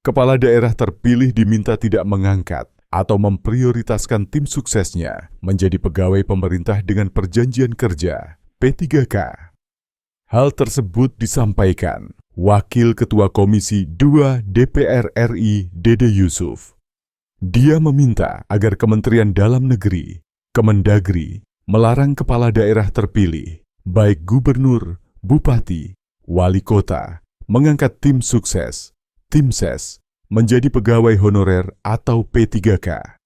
Kepala daerah terpilih diminta tidak mengangkat atau memprioritaskan tim suksesnya menjadi pegawai pemerintah dengan perjanjian kerja P3K. Hal tersebut disampaikan Wakil Ketua Komisi 2 DPR RI Dede Yusuf. Dia meminta agar Kementerian Dalam Negeri, Kemendagri, melarang kepala daerah terpilih, baik gubernur, bupati, wali kota, mengangkat tim sukses, tim ses, menjadi pegawai honorer atau P3K.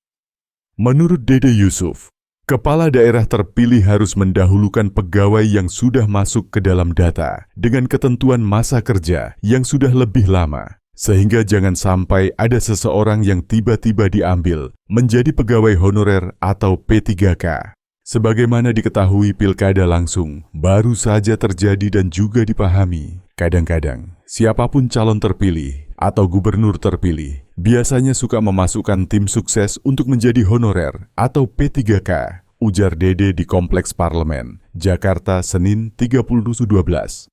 Menurut Dede Yusuf, kepala daerah terpilih harus mendahulukan pegawai yang sudah masuk ke dalam data dengan ketentuan masa kerja yang sudah lebih lama, sehingga jangan sampai ada seseorang yang tiba-tiba diambil menjadi pegawai honorer atau P3K. Sebagaimana diketahui pilkada langsung baru saja terjadi dan juga dipahami. Kadang-kadang, siapapun calon terpilih atau gubernur terpilih biasanya suka memasukkan tim sukses untuk menjadi honorer atau P3K, ujar Dede di Kompleks Parlemen, Jakarta, Senin 30/12.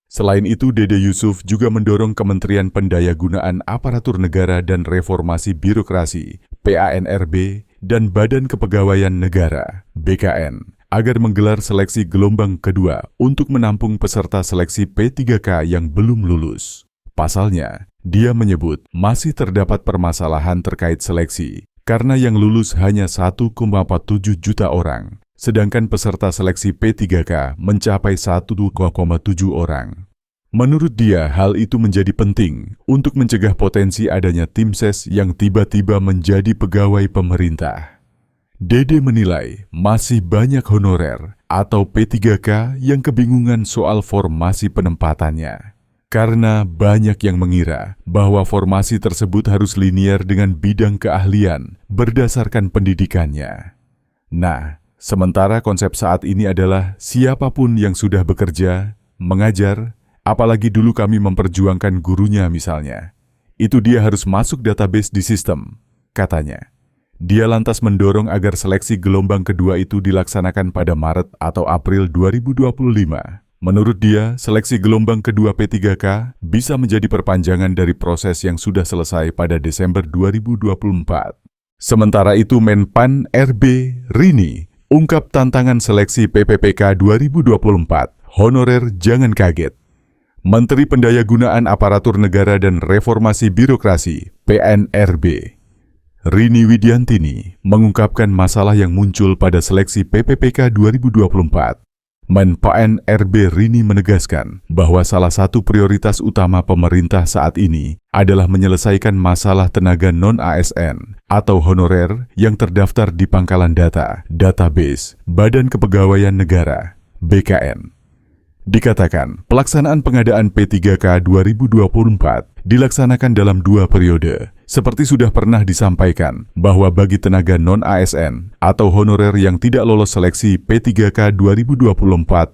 Selain itu, Dede Yusuf juga mendorong Kementerian Pendayagunaan Aparatur Negara dan Reformasi Birokrasi, PANRB, dan Badan Kepegawaian Negara, BKN, agar menggelar seleksi gelombang kedua untuk menampung peserta seleksi P3K yang belum lulus. Pasalnya, dia menyebut masih terdapat permasalahan terkait seleksi, karena yang lulus hanya 1,47 juta orang, sedangkan peserta seleksi P3K mencapai 1,7 orang. Menurut dia, hal itu menjadi penting untuk mencegah potensi adanya tim ses yang tiba-tiba menjadi pegawai pemerintah. Dede menilai masih banyak honorer atau P3K yang kebingungan soal formasi penempatannya. Karena banyak yang mengira bahwa formasi tersebut harus linier dengan bidang keahlian berdasarkan pendidikannya. Nah, sementara konsep saat ini adalah siapapun yang sudah bekerja, mengajar, apalagi dulu kami memperjuangkan gurunya misalnya, itu dia harus masuk database di sistem, katanya. Dia lantas mendorong agar seleksi gelombang kedua itu dilaksanakan pada Maret atau April 2025. Menurut dia, seleksi gelombang kedua P3K bisa menjadi perpanjangan dari proses yang sudah selesai pada Desember 2024. Sementara itu, Menpan RB Rini ungkap tantangan seleksi PPPK 2024, honorer jangan kaget. Menteri Pendayagunaan Aparatur Negara dan Reformasi Birokrasi, PNRB, Rini Widiantini, mengungkapkan masalah yang muncul pada seleksi PPPK 2024. Menpan RB Rini menegaskan bahwa salah satu prioritas utama pemerintah saat ini adalah menyelesaikan masalah tenaga non-ASN atau honorer yang terdaftar di Pangkalan Data, Database, Badan Kepegawaian Negara, BKN. Dikatakan, pelaksanaan pengadaan P3K 2024 dilaksanakan dalam 2 periode. Seperti sudah pernah disampaikan bahwa bagi tenaga non-ASN atau honorer yang tidak lolos seleksi P3K 2024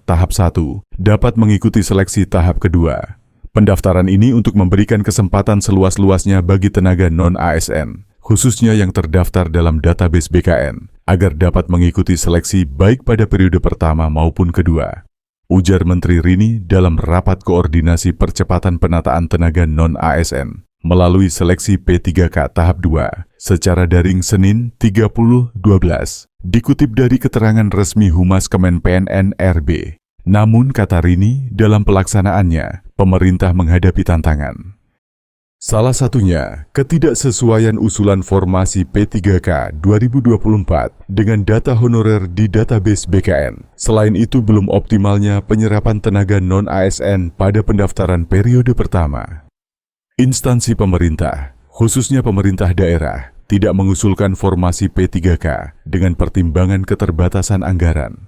tahap 1 dapat mengikuti seleksi tahap kedua. Pendaftaran ini untuk memberikan kesempatan seluas-luasnya bagi tenaga non-ASN, khususnya yang terdaftar dalam database BKN, agar dapat mengikuti seleksi baik pada periode pertama maupun kedua. Ujar Menteri Rini dalam rapat koordinasi percepatan penataan tenaga non-ASN melalui seleksi P3K tahap 2 secara daring Senin 30/12, dikutip dari keterangan resmi Humas Kemenpan RB. Namun, kata Rini, dalam pelaksanaannya, pemerintah menghadapi tantangan. Salah satunya, ketidaksesuaian usulan formasi P3K 2024 dengan data honorer di database BKN. Selain itu, belum optimalnya penyerapan tenaga non-ASN pada pendaftaran periode pertama. Instansi pemerintah, khususnya pemerintah daerah, tidak mengusulkan formasi P3K dengan pertimbangan keterbatasan anggaran.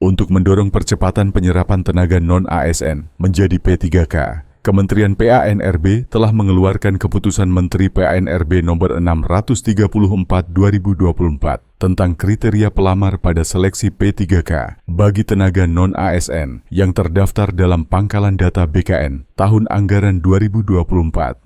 Untuk mendorong percepatan penyerapan tenaga non-ASN menjadi P3K, Kementerian PANRB telah mengeluarkan Keputusan Menteri PANRB Nomor 634/2024 tentang kriteria pelamar pada seleksi P3K bagi tenaga non-ASN yang terdaftar dalam Pangkalan Data BKN tahun anggaran 2024.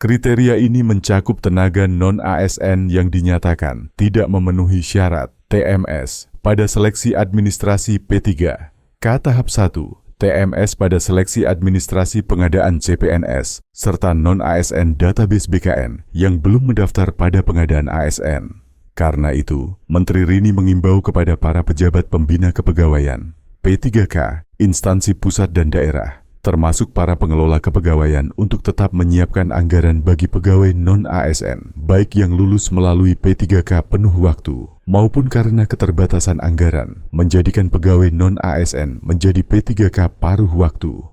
Kriteria ini mencakup tenaga non-ASN yang dinyatakan tidak memenuhi syarat TMS pada seleksi administrasi P3K tahap 1, TMS pada seleksi administrasi pengadaan CPNS, serta non-ASN database BKN yang belum mendaftar pada pengadaan ASN. Karena itu, Menteri Rini mengimbau kepada para pejabat pembina kepegawaian, P3K, instansi pusat dan daerah, termasuk para pengelola kepegawaian untuk tetap menyiapkan anggaran bagi pegawai non-ASN, baik yang lulus melalui P3K penuh waktu, maupun karena keterbatasan anggaran, menjadikan pegawai non-ASN menjadi P3K paruh waktu.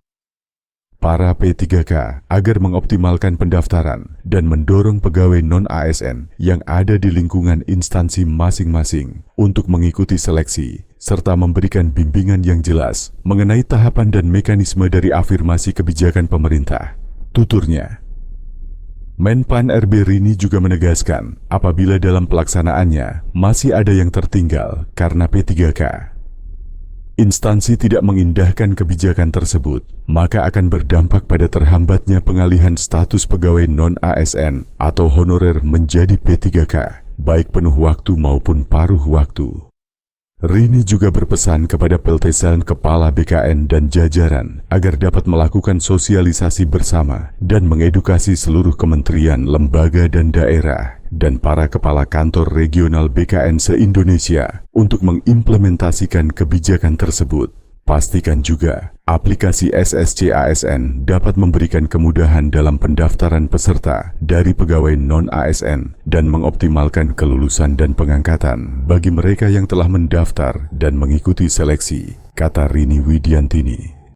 Para P3K agar mengoptimalkan pendaftaran dan mendorong pegawai non-ASN yang ada di lingkungan instansi masing-masing untuk mengikuti seleksi, serta memberikan bimbingan yang jelas mengenai tahapan dan mekanisme dari afirmasi kebijakan pemerintah. Tuturnya. Menpan RB Rini juga menegaskan apabila dalam pelaksanaannya masih ada yang tertinggal karena P3K, instansi tidak mengindahkan kebijakan tersebut, maka akan berdampak pada terhambatnya pengalihan status pegawai non-ASN atau honorer menjadi P3K, baik penuh waktu maupun paruh waktu. Rini juga berpesan kepada peltesan kepala BKN dan jajaran agar dapat melakukan sosialisasi bersama dan mengedukasi seluruh kementerian, lembaga dan daerah dan para kepala kantor regional BKN se-Indonesia untuk mengimplementasikan kebijakan tersebut. Pastikan juga aplikasi SSC ASN dapat memberikan kemudahan dalam pendaftaran peserta dari pegawai non-ASN dan mengoptimalkan kelulusan dan pengangkatan bagi mereka yang telah mendaftar dan mengikuti seleksi, kata Rini Widiantini.